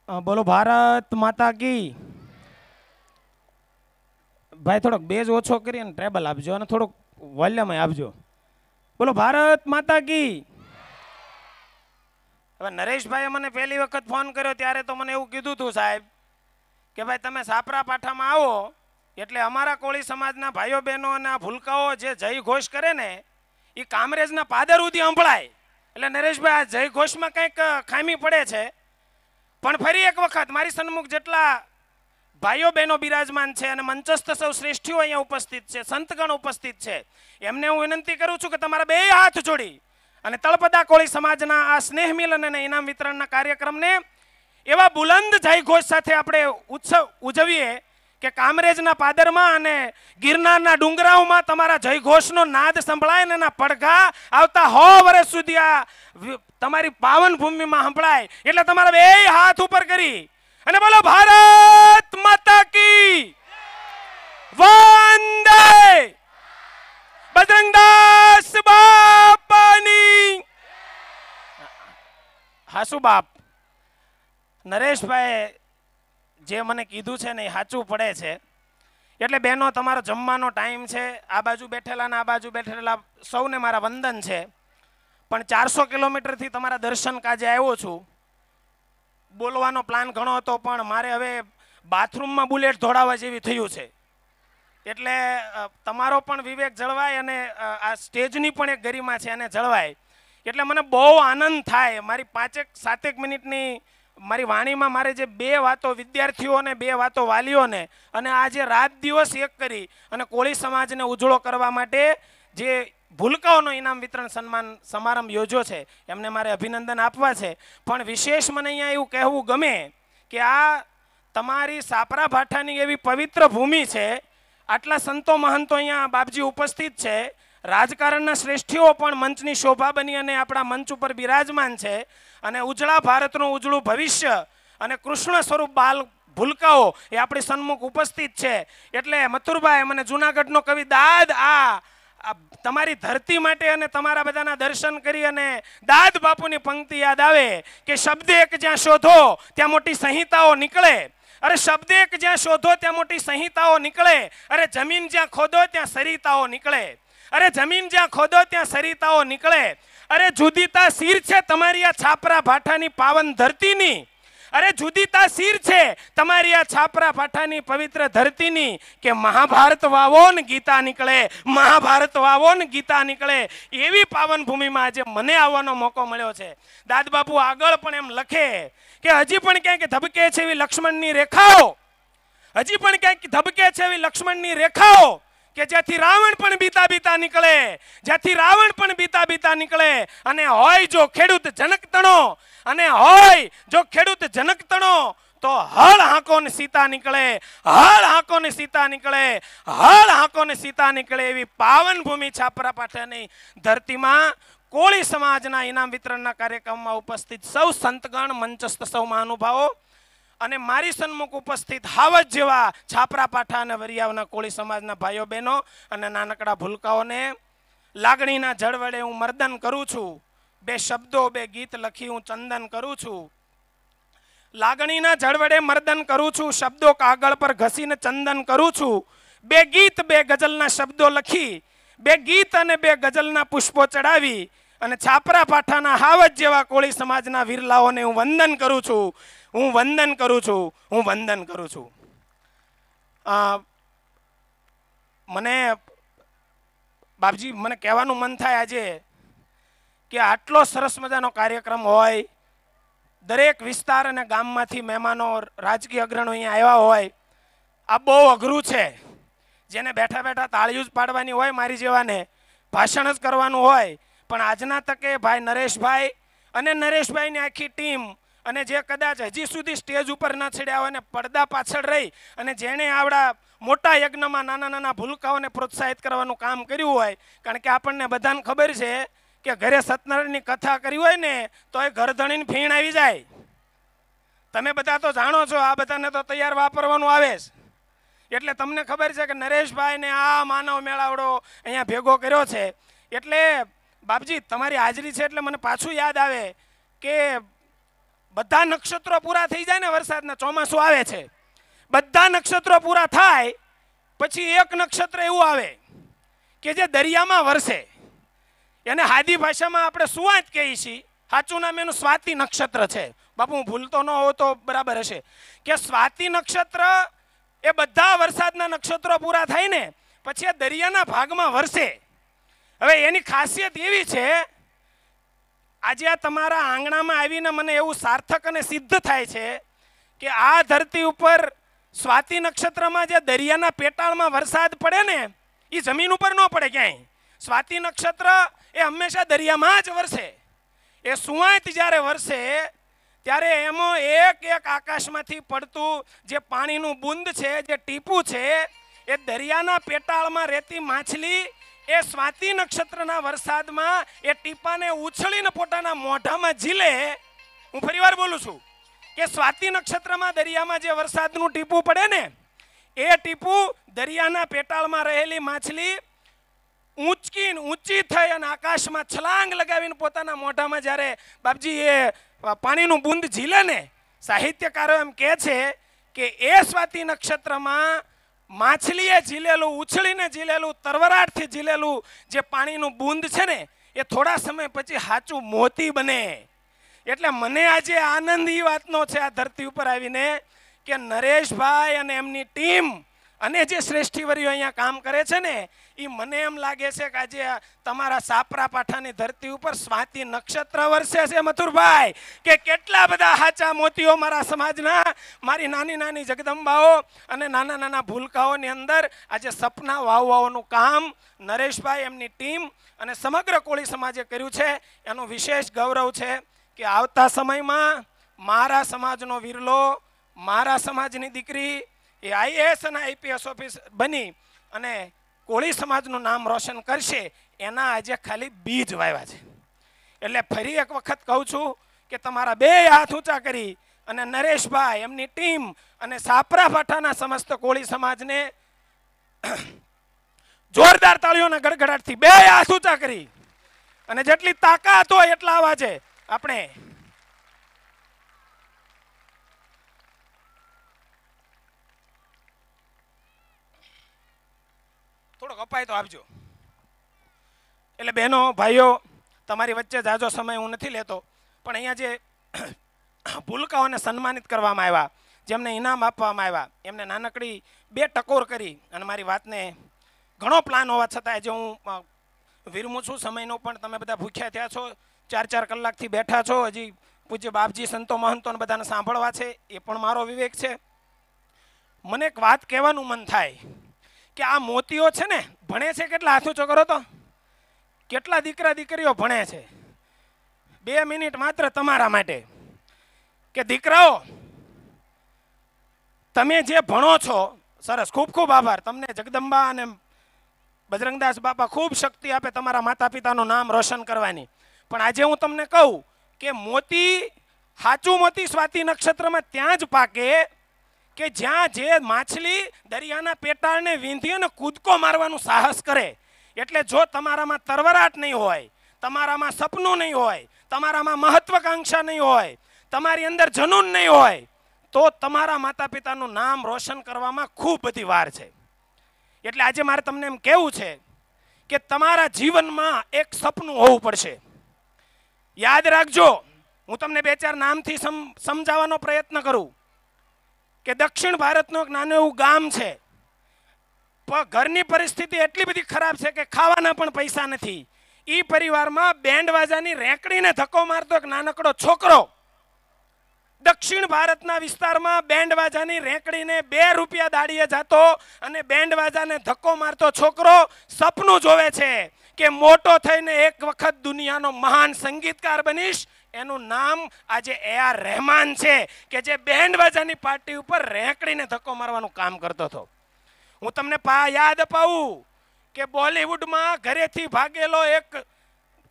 બોલો ભારત માતા કી. ભાઈ થોડોક બેઝ ઓછો કરી અને ટ્રેબલ આપજો અને થોડુંક વોલ્યુમ આપજો. બોલો ભારત માતા કી. હવે નરેશભાઈએ મને પહેલી વખત ફોન કર્યો ત્યારે તો મને એવું કીધું હતું સાહેબ કે ભાઈ તમે સાપરા પાઠામાં આવો એટલે અમારા કોળી સમાજના ભાઈઓ બહેનો અને આ ભૂલકાઓ જે જય ઘોષ કરે ને એ કામરેજના પાદર સુધી સંભળાય. એટલે નરેશભાઈ આ જય ઘોષમાં કંઈક ખામી પડે છે, પણ ફરી એક વખત મારી સન્મુખ જેટલા ભાઈઓ બહેનો બિરાજમાન છે અને મંચસ્થ સૌ શ્રેષ્ઠીઓ અહીંયા ઉપસ્થિત છે, સંતગણ ઉપસ્થિત છે, એમને હું વિનંતી કરું છું કે તમારા બે હાથ જોડી અને તળપદા કોળી સમાજના આ સ્નેહ મિલન અને ઇનામ વિતરણના કાર્યક્રમને એવા બુલંદ જયઘોષ સાથે આપણે ઉત્સવ ઉજવીએ કે કામરેજના પાદરમાં અને ગિરનારના ડુંગરાઓમાં તમારા જયઘોષનો નાદ સંભળાય ને એના પડઘા આવતા 100 વર્ષ સુધી આ તમારી પાવન ભૂમિમાં સંભળાય. એટલે તમારા બે હાથ ઉપર કરી અને બોલો ભારત માતા કી. વંદે બજરંગદાસ બાપાની. હાસુ બાપ. નરેશભાઈ જે મને કીધું છે ને એ સાચું પડે છે. એટલે બહેનો તમારો જમવાનો ટાઈમ છે. આ બાજુ બેઠેલા ને આ બાજુ બેઠેલા સૌને મારા વંદન છે. પણ 400 કિલોમીટરથી તમારા દર્શન કાજે આવ્યો છું. બોલવાનો પ્લાન ઘણો હતો પણ મારે હવે બાથરૂમમાં બુલેટ દોડાવવા જેવી થયું છે. એટલે તમારો પણ વિવેક જળવાય અને આ સ્ટેજની પણ એક ગરિમા છે એને જળવાય. એટલે મને બહુ આનંદ થાય. મારી 5-7 મિનિટની મારી વાણીમાં મારે જે બે વાતો વિદ્યાર્થીઓને, બે વાતો વાલીઓને અને આજે રાત દિવસ એક કરી અને કોળી સમાજને ઉજળો કરવા માટે જે ભૂલકાઓનો ઇનામ વિતરણ સન્માન સમારંભ યોજ્યો છે એમને મારે અભિનંદન આપવા છે. પણ વિશેષ મને અહીંયા એવું કહેવું ગમે કે આ તમારી સાપરા ભાઠાની એવી પવિત્ર ભૂમિ છે. આટલા સંતો મહંતો અહીંયા બાપજી ઉપસ્થિત છે. રાજકારણના શ્રેષ્ઠીઓ પણ મંચની શોભા બની અને આપણા મંચ ઉપર બિરાજમાન છે. અને ઉજળા ભારતનું ઉજળું ભવિષ્ય અને કૃષ્ણ સ્વરૂપ બાલ ભૂલકાઓ એ આપણી સન્મુખ ઉપસ્થિત છે. એટલે મથુરભાઈ મને જુનાગઢનો કવિ દાદ આ તમારી ધરતી માટે અને તમારા બધાના દર્શન કરી અને દાદ બાપુની પંક્તિ યાદ આવે કે શબ્દ એક જ્યાં શોધો ત્યાં મોટી સંહિતાઓ નીકળે. અરે શબ્દ એક જ્યાં શોધો ત્યાં મોટી સંહિતાઓ નીકળે. અરે જમીન જ્યાં ખોદો ત્યાં સરિતાઓ નીકળે. અરે જમીન જ્યાં ખોદો ત્યાં સરિતાઓ નીકળે. અરે જુદીતા શીર છે તમારી આ છાપરા ભાઠાની પાવન ધરતીની. અરે જુદીતા શીર છે તમારી આ છાપરા ભાઠાની પવિત્ર ધરતીની કે મહાભારત વાવો ને ગીતા નીકળે, મહાભારત વાવો ને ગીતા નીકળે. એવી પાવન ભૂમિમાં આજે મને આવવાનો મોકો મળ્યો છે. દાદબાપુ આગળ પણ એમ લખે કે હજી પણ ક્યાંક ધબકે છે એવી લક્ષ્મણની રેખાઓ, હજી પણ ક્યાંક ધબકે છે એવી લક્ષ્મણની રેખાઓ કે જ્યાંથી રાવણ પણ બીતા બીતા નીકળે, જ્યાંથી રાવણ પણ બીતા બીતા નીકળે. અને હોય જો ખેડૂત જનકતણો, અને હોય જો ખેડૂત જનકતણો તો હળ હાંકો ને સીતા નીકળે, હળ હાંકો ને સીતા નીકળે, હળ હાંકો ને સીતા નીકળે. એવી પાવન ભૂમિ છાપરા પાઠાની ધરતીમાં કોળી સમાજના ઇનામ વિતરણના કાર્યક્રમમાં ઉપસ્થિત સૌ સંતગણ, મંચસ્થ સૌ મહાનુભાવો અને મારી સન્મુખ ઉપસ્થિત હાવજ જેવા છાપરા પાઠા અને વરિયાવના કોળી સમાજના ભાઈઓ બહેનો અને નાનકડા ભૂલકાઓને લાગણીના જળ વડે હું મર્દન કરું છું. બે શબ્દો, બે ગીત લખી હું ચંદન કરું છું. લાગણીના જળ વડે મર્દન કરું છું, શબ્દો કાગળ પર ઘસીને ચંદન કરું છું. બે ગીત, બે ગઝલના શબ્દો લખી, બે ગીત અને બે ગઝલના પુષ્પો ચડાવી અને છાપરા પાઠાના હાવજ જેવા કોળી સમાજના વિરલાઓને હું વંદન કરું છું, હું વંદન કરું છું, હું વંદન કરું છું. મને બાપજી મને કહેવાનું મન થાય આજે કે આટલો સરસ મજાનો કાર્યક્રમ હોય, દરેક વિસ્તાર અને ગામમાંથી મહેમાનો, રાજકીય અગ્રણીઓ અહીંયા આવ્યા હોય. આ બહુ અઘરું છે. જેને બેઠા બેઠા તાળીઓ જ પાડવાની હોય, મારી જેવાને ભાષણ જ કરવાનું હોય. પણ આજના તકે ભાઈ નરેશભાઈ અને નરેશભાઈની આખી ટીમ અને જે કદાચ હજી સુધી સ્ટેજ ઉપર ન ચડ્યા હોય ને પડદા પાછળ રહી અને જેણે આવડા મોટા યજ્ઞમાં નાના નાના ભૂલકાઓને પ્રોત્સાહિત કરવાનું કામ કર્યું હોય. કારણ કે આપણને બધાને ખબર છે કે ઘરે સત્યનારાયણની કથા કરી હોય ને તો એ ઘરધણીને ફીણ આવી જાય. તમે બધા તો જાણો છો, આ બધાને તો તૈયાર વાપરવાનું આવે છે. એટલે તમને ખબર છે કે નરેશભાઈને આ માનવ મેળાવડો અહીંયા ભેગો કર્યો છે. એટલે બાપજી તમારી હાજરી છે એટલે મને પાછું યાદ આવે કે બધા નક્ષત્રો પૂરા થઈ જાય ને, વરસાદના ચોમાસું આવે છે, બધા નક્ષત્રો પૂરા થાય પછી એક નક્ષત્ર એવું આવે કે જે દરિયામાં વરસે. એને હાદી ભાષામાં આપણે સુવાત કહીએ છીએ. સાચું નામ એનું સ્વાતિ નક્ષત્ર છે. બાપુ હું ભૂલતો ન હોઉં તો બરાબર હશે કે સ્વાતિ નક્ષત્ર એ બધા વરસાદના નક્ષત્રો પૂરા થાય ને પછી એ દરિયાના ભાગમાં વરસે. હવે એની ખાસિયત એવી છે, આજે આ તમારા આંગણામાં આવીને મને એવું સાર્થક અને સિદ્ધ થાય છે કે આ ધરતી ઉપર સ્વાતિ નક્ષત્રમાં જે દરિયાના પેટાળમાં વરસાદ પડે ને એ જમીન ઉપર ન પડે ક્યાંય. સ્વાતિ નક્ષત્ર એ હંમેશા દરિયામાં જ વરસે. એ સુવાંત જ્યારે વરસે ત્યારે એમાં એક એક આકાશમાંથી પડતું જે પાણીનું બુંદ છે, જે ટીપું છે, એ દરિયાના પેટાળમાં રહેતી માછલી એ સ્વાતિ નક્ષત્રના વરસાદમાં એ ટીપાને ઉછળીને પોતાના મોઢામાં ઝીલે. હું ફરીવાર બોલું છું કે સ્વાતિ નક્ષત્રમાં દરિયામાં જે વરસાદનું ટીપું પડે ને એ ટીપું દરિયાના પેટાળમાં રહેલી માછલી ઊંચી થઈ અને આકાશમાં છલાંગ લગાવીને પોતાના મોઢામાં જ્યારે બાપજી એ પાણીનું બુંદ ઝીલે ને, સાહિત્યકારો એમ કહે છે કે એ સ્વાતિ નક્ષત્રમાં માછલીએ ઝીલેલું, ઉછળીને ઝીલેલું, તરવરાટથી ઝીલેલું જે પાણીનું બુંદ છે ને એ થોડા સમય પછી સાચું મોતી બને. એટલે મને આજે આનંદ એ વાતનો છે આ ધરતી ઉપર આવીને કે નરેશભાઈ અને એમની ટીમ અને જે શ્રેષ્ઠીવરીઓ અહીંયા કામ કરે છે ને એ મને એમ લાગે છે કે આજે તમારા સાપરાપાઠાની ધરતી ઉપર સ્વાતિ નક્ષત્ર વરસે છે મથુરભાઈ, કે કેટલા બધા સાચા મોતીઓ મારા સમાજના, મારી નાની નાની જગદંબાઓ અને નાના નાના ભૂલકાઓની અંદર આજે સપના વાવવાનું કામ નરેશભાઈ, એમની ટીમ અને સમગ્ર કોળી સમાજે કર્યું છે. એનું વિશેષ ગૌરવ છે કે આવતા સમયમાં મારા સમાજનો વિરલો, મારા સમાજની દીકરી એ આઈએએસ અને આઈપીએસ ઓફિસર બની અને કોળી સમાજનું નામ રોશન કરશે, એના આજે ખાલી બીજ વાવ્યા છે. એટલે ફરી એક વખત કહું છું કે તમારા બે હાથ ઊંચા કરી અને નરેશભાઈ, એમની ટીમ અને સાપરાપાઠાના સમસ્ત કોળી સમાજને જોરદાર તાળીઓના ગડગડાટથી બે હાથ ઊંચા કરી અને જેટલી તાકાત હોય એટલા અવાજે આપણે થોડોક અપાય તો આપજો. એટલે બહેનો ભાઈઓ, તમારી વચ્ચે જાજો સમય હું નથી લેતો, પણ અહીંયા જે ભૂલકાઓને સન્માનિત કરવામાં આવ્યા, જેમને ઇનામ આપવામાં આવ્યા, એમને નાનકડી બે ટકોર કરી અને મારી વાતને ઘણો પ્લાન હોવા છતાં આજે હું વિરમું છું સમયનો. પણ તમે બધા ભૂખ્યા થયા છો, 4-4 કલાકથી બેઠા છો, હજી પૂજ્ય બાપજી, સંતો મહંતોને બધાને સાંભળવા છે, એ પણ મારો વિવેક છે. મને એક વાત કહેવાનું મન થાય કે આ મોતીઓ છે ને ભણે છે કેટલા, હાથ ઊંચો કરો તો, કેટલા દીકરા દીકરીઓ ભણે છે. 2 મિનિટ માત્ર તમારા માટે કે દીકરાઓ, તમે જે ભણો છો સરસ, ખૂબ ખૂબ આભાર તમને. જગદંબા અને બજરંગદાસ બાપા ખૂબ શક્તિ આપે તમારા માતા પિતાનું નામ રોશન કરવાની. પણ આજે હું તમને કહું કે મોતી, સાચું મોતી સ્વાતિ નક્ષત્રમાં ત્યાં જ પાકે કે જ્યાં જે માછલી દરિયાના પેટાળને વીંધી અને કૂદકો મારવાનું સાહસ કરે. એટલે જો તમારામાં તરવરાટ નહીં હોય, તમારામાં સપનું નહીં હોય, તમારામાં મહત્વાકાંક્ષા નહીં હોય, તમારી અંદર જનૂન નહીં હોય, તો તમારા માતા પિતાનું નામ રોશન કરવામાં ખૂબ બધી વાર છે. એટલે આજે મારે તમને એમ કહેવું છે કે તમારા જીવનમાં એક સપનું હોવું પડશે. યાદ રાખજો, હું તમને 2-4 નામથી સમજાવવાનો પ્રયત્ન કરું કે દક્ષિણ ભારતનું એક નાનું એવું ગામ છે, પણ ઘરની પરિસ્થિતિ એટલી બધી ખરાબ છે કે ખાવાના પણ પૈસા નથી. એ પરિવારમાં બેન્ડ વાજાની રેંકડીને ધક્કો મારતો એક નાનકડો છોકરો, દક્ષિણ ભારતના વિસ્તારમાં બેન્ડ વાજાની રેંકડીને 2 રૂપિયા દાડીએ જતો અને બેન્ડ વાજાને ધક્કો મારતો છોકરો સપનું જોવે છે કે મોટો થઈને એક વખત દુનિયાનો મહાન સંગીતકાર બનીશ. એનું નામ આજે A.R. રહેમાન છે કે જે બેન્ડ વાજાની પાર્ટી ઉપર રેંકડીને ધક્કો મારવાનું કામ કરતો હતો. હું તમને યાદ અપાવું કે બોલિવૂડમાં ઘરેથી ભાગેલો એક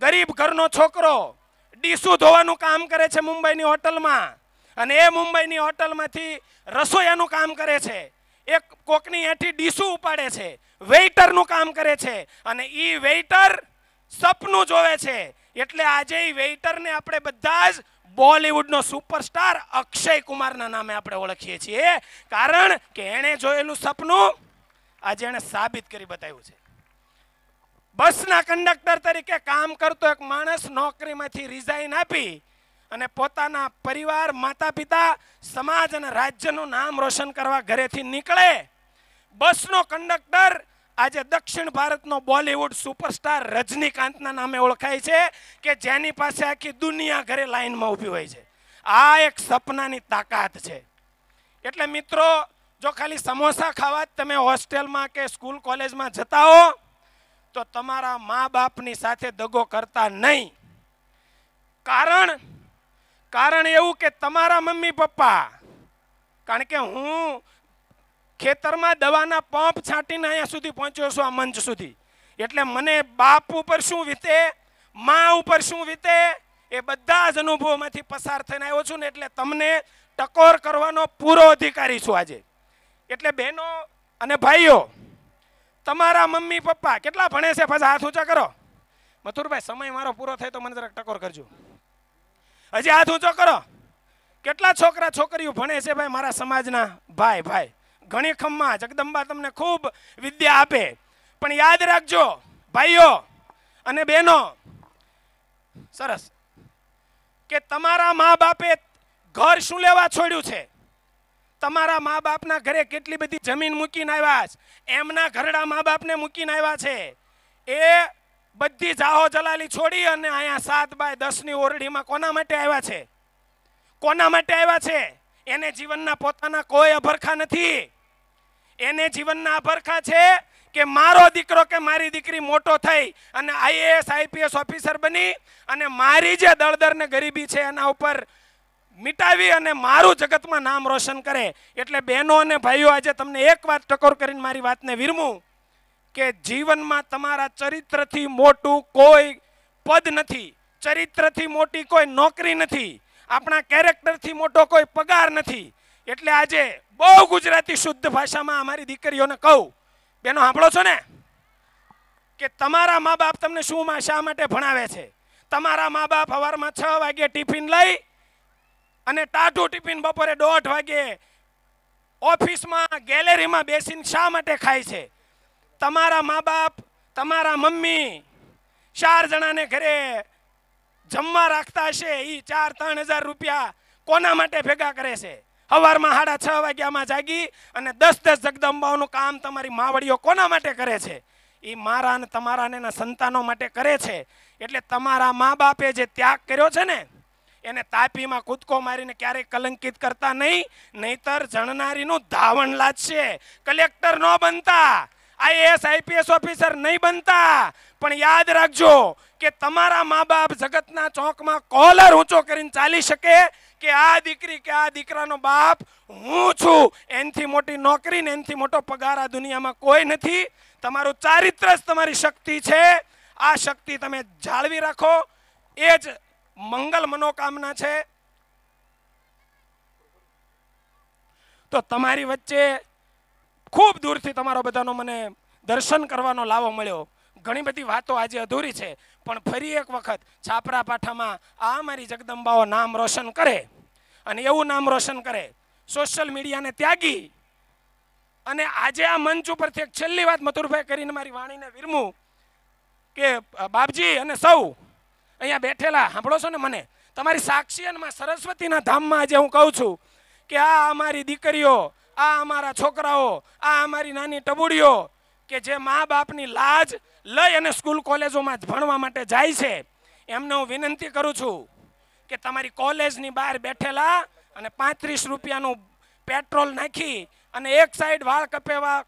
ગરીબ ઘરનો છોકરો ડીસુ ધોવાનું કામ કરે છે મુંબઈની હોટલમાં, અને એ મુંબઈની હોટલમાંથી રસોઈયાનું કામ કરે છે. એક કોકની હેઠી ડીસુ ઉપાડે છે, વેઇટરનું કામ કરે છે, અને એ વેઇટર સપનું જોવે છે. એટલે આજે એ વેઇટરને આપણે બધા જ બોલિવૂડનો સુપરસ્ટાર અક્ષય કુમારના નામે આપણે ઓળખીએ છીએ, કારણ કે એણે જોયેલું સપનું આજે એણે સાબિત કરી બતાવ્યું છે. બસના કંડક્ટર તરીકે કામ કરતો એક માણસ નોકરીમાંથી રિઝાઇન આપી અને પોતાના પરિવાર, માતા પિતા, સમાજ અને રાજ્યનું નામ રોશન કરવા ઘરેથી નીકળે. બસનો કંડક્ટર આજે દક્ષિણ ભારતનો બોલિવૂડ સુપરસ્ટાર રજનીકાંતના નામે ઓળખાય છે, કે જેની પાસે આખી દુનિયા ઘરે લાઈનમાં ઊભી હોય છે. આ એક સપનાની તાકાત છે. એટલે મિત્રો, જો ખાલી સમોસા ખાવા જ તમે હોસ્ટેલમાં કે સ્કૂલ કોલેજમાં જતા હો તો તમારા મા બાપની સાથે દગો કરતા નહીં. કારણ એવું કે તમારા મમ્મી પપ્પા, કારણ કે હું ખેતરમાં દવાના પંપ છાંટીને અહીંયા સુધી પહોંચ્યો છું, આ મંચ સુધી, એટલે મને બાપ ઉપર શું વીતે, મા ઉપર શું વીતે, એ બધા જ અનુભવોમાંથી પસાર થઈને આવ્યો છું ને, એટલે તમને ટકોર કરવાનો પૂરો અધિકારી છું આજે. એટલે બહેનો અને ભાઈઓ, તમારા મમ્મી પપ્પા કેટલા ભણે છે? પાછા હાથ ઊંચા કરો. મથુરભાઈ, સમય મારો પૂરો થાય તો મને જરાક ટકોર કરજો. હજી હાથ ઊંચો કરો. કેટલા છોકરા છોકરીઓ ભણે છે ભાઈ મારા સમાજના ભાઈ? ઘણી ખમ્મા જગદંબા તમને ખૂબ વિદ્યા આપે, પણ યાદ રાખજો ભાઈઓ અને બહેનો, સરસ, કે તમારા મા બાપે ઘર શું લેવા છોડ્યું છે? તમારા મા બાપના ઘરે કેટલી બધી જમીન મૂકીને આવ્યા છે, એમના ઘરડા મા બાપને મૂકીને આવ્યા છે. એ બધી જાહો જલાલી છોડી અને અહીંયા 7x10ની ઓરડીમાં કોના માટે આવ્યા છે? કોના માટે આવ્યા છે? એને જીવનના પોતાના કોઈ અભરખા નથી. એને જીવનના અભરખા છે કે મારો દીકરો કે મારી દીકરી મોટો થઈ અને IAS IPS ઓફિસર બની અને મારી જે દળદર ને ગરીબી છે એના ઉપર મિટાવી અને મારું જગતમાં નામ રોશન કરે. એટલે બહેનો અને ભાઈઓ, આજે તમને એક વાત ટકોર કરીને મારી વાતને વિરમું કે જીવનમાં તમારા ચરિત્રથી મોટું કોઈ પદ નથી, ચરિત્રથી મોટી કોઈ નોકરી નથી, આપણા કેરેક્ટરથી મોટો કોઈ પગાર નથી. એટલે આજે બહુ ગુજરાતી શુદ્ધ ભાષામાં અમારી દીકરીઓને કહું, બેનો સાંભળો છો ને, કે તમારા મા બાપ તમને શા માટે ભણાવે છે? તમારા મા બાપ સવારમાં 6 વાગે ટિફિન લઈ અને ટાઢું ટિફિન બપોરે 1:30 વાગે ઓફિસમાં ગેલેરીમાં બેસીને શા માટે ખાય છે? તમારા મા બાપ, તમારા મમ્મી 4 જણાને ઘરે જમવા રાખતા હશે, એ 4-3 હજાર રૂપિયા કોના માટે ભેગા કરે છે? સવારમાં 6:30 વાગ્યામાં જાગી અને 10 જગદંબાઓનું કામ તમારી માવડીઓ કોના માટે કરે છે? એ મારા અને તમારા અને એના સંતાનો માટે કરે છે. એટલે તમારા મા બાપે જે ત્યાગ કર્યો છે ને, એને તાપીમાં કૂદકો મારીને ક્યારેય કલંકિત કરતા નહીં, નહીતર જણનારીનું ધાવણ લાજશે. કલેક્ટર ન બનતા, IAS IPS ઓફિસર નહીં બનતા, પણ યાદ રાખજો કે તમારા મા બાપ જગતના ચોકમાં કોલર ઊંચો કરીને ચાલી શકે કે આ દીકરી કે આ દીકરાનો બાપ હું છું. એનથી મોટી નોકરી ને એનથી મોટો પગાર આ દુનિયામાં કોઈ નથી. તમારું ચારિત્ર જ તમારી શક્તિ છે. આ શક્તિ તમે જાળવી રાખો, એ જ મંગલ મનોકામના છે. તો તમારી વચ્ચે ખૂબ દૂરથી તમારો બધાનો મને દર્શન કરવાનો લાવો મળ્યો. ઘણી બધી વાતો આજે અધૂરી છે, પણ ફરી એક વખત છાપરા પાઠામાં આ મારી જગદંબાઓ નામ રોશન કરે અને એવું નામ રોશન કરે, સોશિયલ મીડિયાને ત્યાગી અને આજે આ મંચ ઉપરથી એક છેલ્લી વાત મથુરભાઈ કરીને મારી વાણીને વિરમું કે બાપજી અને સૌ અહીંયા બેઠેલા સાંભળો છો ને, મને તમારી સાક્ષી અને સરસ્વતીના ધામમાં આજે હું કહું છું કે આ અમારી દીકરીઓ, આ અમારા છોકરાઓ, આ અમારી નાની ટબુડીઓ કે જે મા બાપની લાજ લઈ અને સ્કૂલ કોલેજોમાં ભણવા માટે જાય છે, એમને હું વિનંતી કરું છું કે તમારી કોલેજની બહાર બેઠેલા અને 35 રૂપિયાનું પેટ્રોલ નાખી અને એક સાઈડ વાળ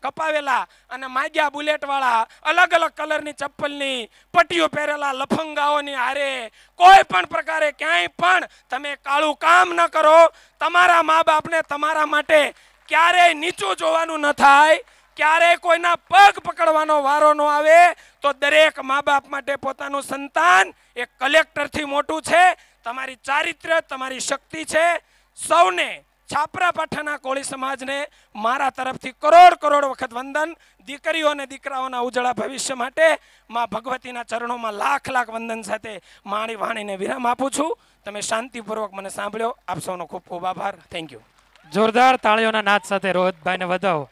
કપાવેલા અને માગ્યા બુલેટવાળા અલગ અલગ કલરની ચપ્પલની પટ્ટીઓ પહેરેલા લફંગાઓની હારે કોઈ પણ પ્રકારે ક્યાંય પણ તમે કાળું કામ ન કરો. તમારા મા બાપને તમારા માટે ક્યારેય નીચું જોવાનું ન થાય, ક્યારેય કોઈના પગ પકડવાનો વારો ન આવે. તો દરેક મા બાપ માટે પોતાનું સંતાન એક કલેક્ટરથી મોટું છે. તમારી ચારિત્ર્ય, તમારી શક્તિ છે. સૌને, છાપરા પાઠાના કોળી સમાજને મારા તરફથી કરોડ વખત વંદન. દીકરીઓ અને દીકરાઓના ઉજળા ભવિષ્ય માટે માં ભગવતીના ચરણોમાં લાખ વંદન સાથે મારી વાણીને વિરામ આપું છું. તમે શાંતિપૂર્વક મને સાંભળ્યો. આપ સૌનો ખૂબ ખૂબ આભાર. Thank you. જોરદાર તાળીઓના નાદ સાથે રોહિતભાઈને વધાવો.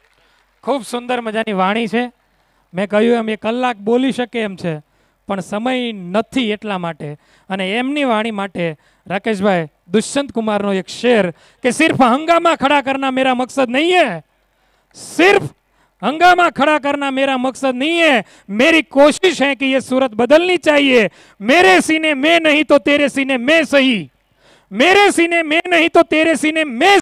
ખૂબ સુંદર મજાની વાણી છે. મેં કહ્યું એમ એ કલાક બોલી શકે એમ છે, પણ સમય નથી એટલા માટે. અને એમની વાણી માટે રાકેશભાઈ दुष्यंत कुमार नो एक शेर कि सिर्फ हंगामा खड़ा करना मेरा मकसद नहीं है, सिर्फ हंगामा खड़ा करना मेरा मकसद नहीं है, मेरी कोशिश है कि ये सूरत बदलनी चाहिए. मेरे सीने में नहीं तो तेरे सीने में सही, मेरे सीने में नहीं तो तेरे सीने में